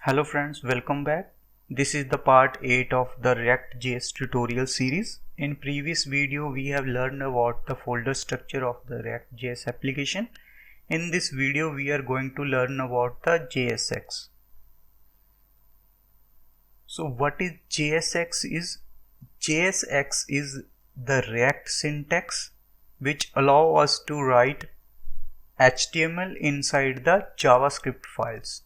Hello friends, welcome back. This is the part 8 of the React.js tutorial series. In previous video we have learned about the folder structure of the React.js application. In this video we are going to learn about the JSX. So what is JSX is? JSX is the React syntax which allow us to write HTML inside the JavaScript files.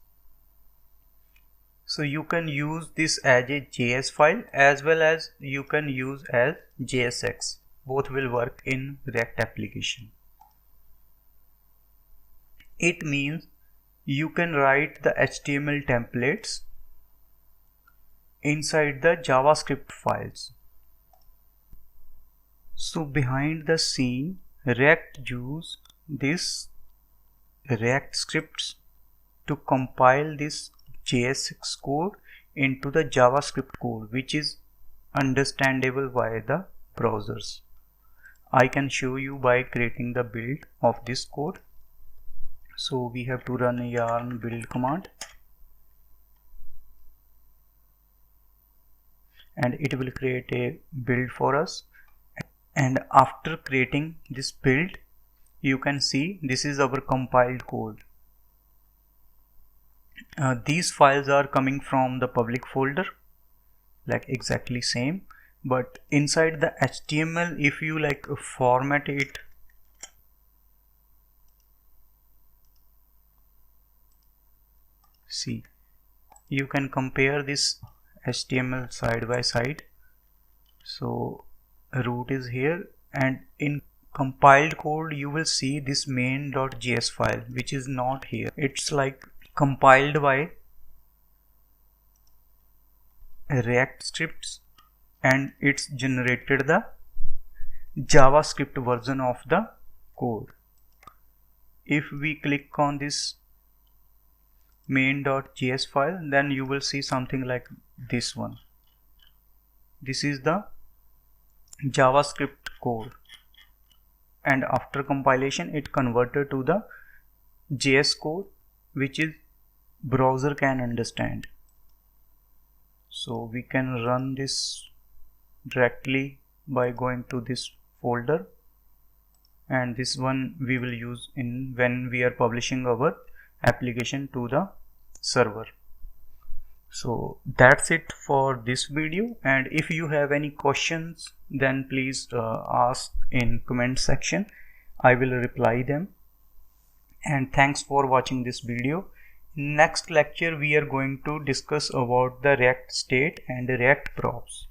So you can use this as a JS file as well as you can use as JSX. Both will work in React application. It means you can write the HTML templates inside the JavaScript files. So behind the scene, React use this React scripts to compile this JSX code into the JavaScript code, which is understandable by the browsers. I can show you by creating the build of this code. So we have to run a yarn build command and it will create a build for us. And after creating this build, you can see this is our compiled code. These files are coming from the public folder, like exactly same, but inside the HTML, if you like format it, see, you can compare this HTML side by side. So root is here, and in compiled code you will see this main.js file, which is not here. It's like compiled by React scripts and it's generated the JavaScript version of the code. If we click on this main.js file, then you will see something like this one. This is the JavaScript code, and after compilation it converted to the JS code, which is browser can understand. So we can run this directly by going to this folder, and this one we will use in when we are publishing our application to the server. So that's it for this video, and if you have any questions then please ask in comment section. I will reply them. And thanks for watching this video. Next lecture we are going to discuss about the React state and React props.